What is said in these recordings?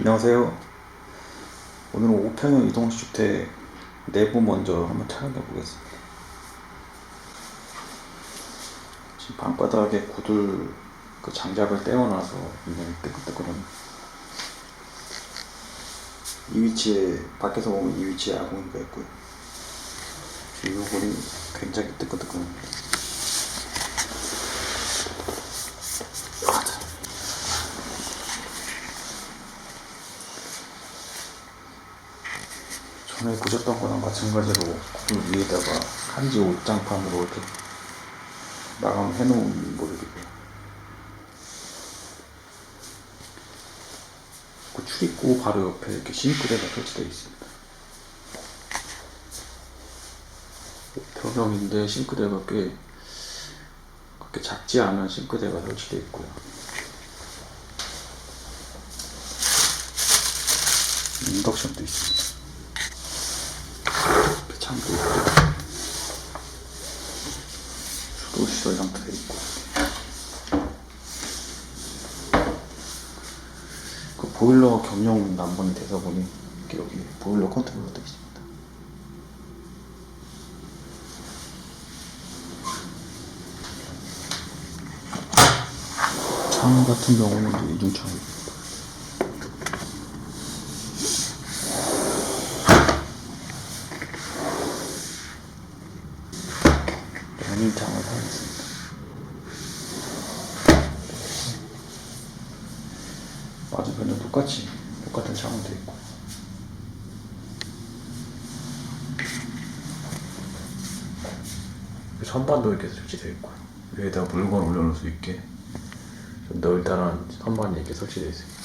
안녕하세요. 오늘은 5평형 이동주택 내부 먼저 한번 촬영해 보겠습니다. 지금 방바닥에 구들 그 장작을 떼어놔서 굉장히 뜨끈뜨끈합니다. 이 위치에, 밖에서 보면 이 위치에 아궁이가 있고요. 지금 이 부분이 굉장히 뜨끈뜨끈합니다. 전에 보셨던 거랑 마찬가지로 구들 위에다가 한지 옷장판으로 이렇게 마감해 놓은 모델이고요. 그 출입구 바로 옆에 이렇게 싱크대가 설치되어 있습니다. 평형인데 싱크대가 꽤 그렇게 작지 않은 싱크대가 설치되어 있고요. 인덕션도 있습니다. 창도 있고 수도 시설장도 되어 있고, 그 보일러 겸용 난방이 돼서 보니 여기 보일러 컨트롤도 있습니다. 창 같은 경우는 이중창입니다. 연인창을 사용했습니다. 맞은편은 똑같은 창은 되어 있고, 선반도 이렇게 설치되어 있고, 위에다 물건 올려놓을 수 있게 좀 널널한 선반이 이렇게 설치되어 있습니다.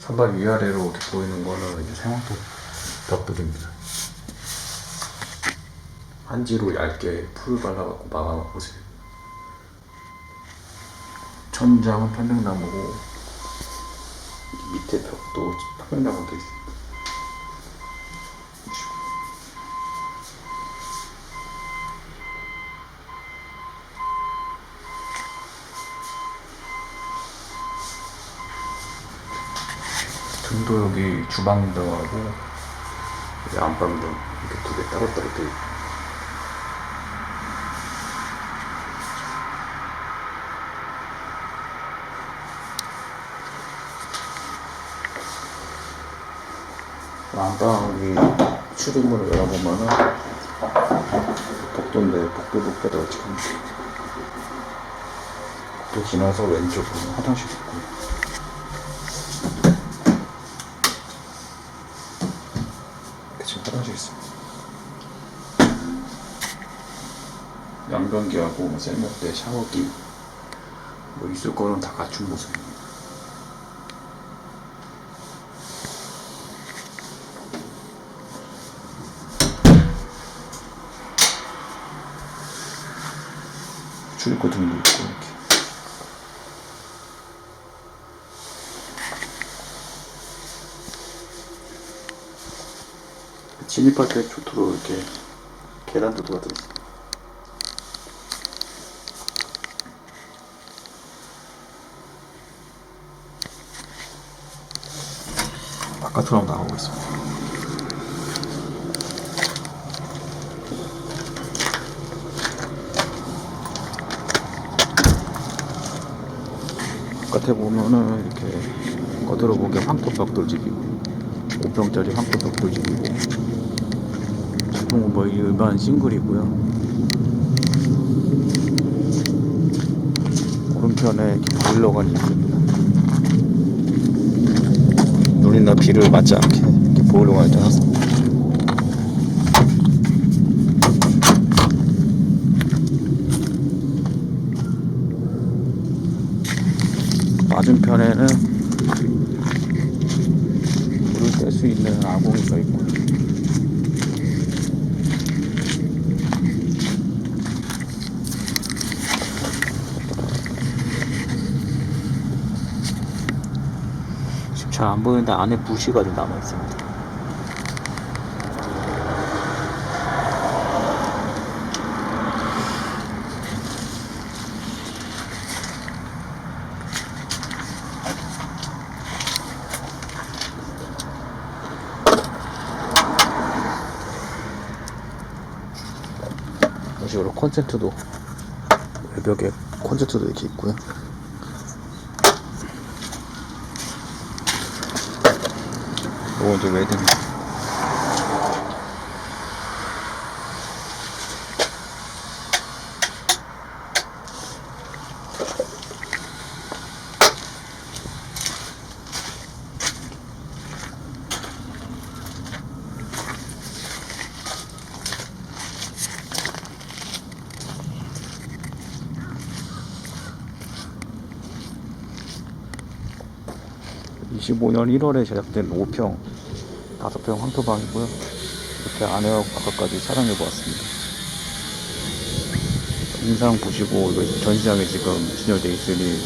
선반 위아래로 이렇게 보이는 거는 이제 생활도 벽돌입니다. 한지로 얇게 풀을 발라갖고 막아놓고 있어요. 천장은 편백나무고, 밑에 벽도 편백나무가 되어 있습니다. 등도 여기 주방등하고 안방등 이렇게 두 개 따로따로 되어 있고, 안방 출입문을 열어보면은 복도인데 복도도 널찍합니다. 복도 지나서 왼쪽으로 화장실 있고, 지금 화장실 있습니다. 양변기하고 셀목대, 샤워기 뭐 있을 거는 다 갖춘 모습입니다. 출입구 등도 있고, 이렇게 진입할 때 좋도록 이렇게 계단도 도와드립니다. 바깥으로 한번 나가보겠습니다. 바깥에 보면은 이렇게 겉으로 보기에 황토벽돌집이고, 5평짜리 황토벽돌집이고, 보통은 뭐 일반 싱글이고요. 오른편에 이렇게 보일러가 있습니다. 눈이나 비를 맞지 않게 이렇게 보일러가 있어놨습니다. 맞은편에는 물을 뗄 수 있는 아궁이가 있고요. 지금 잘 안 보이는데 안에 부시가 좀 남아 있습니다. 이런 식으로 콘센트도 외벽에 콘센트도 이렇게 있고요. 요거 이제 웨딩. (25년 1월에) 제작된 5평 5평 황토방이고요. 이렇게 안에와 바깥까지 촬영해 보았습니다. 영상 보시고 이거 전시장에 지금 진열되어 있으니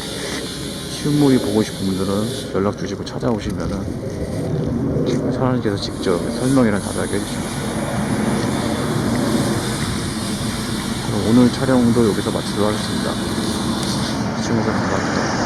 실물이 보고 싶은 분들은 연락 주시고 찾아오시면은 사장님께서 직접 설명이랑 자세하게 해주십니다. 그럼 오늘 촬영도 여기서 마치도록 하겠습니다. 시청해주셔서 감사합니다.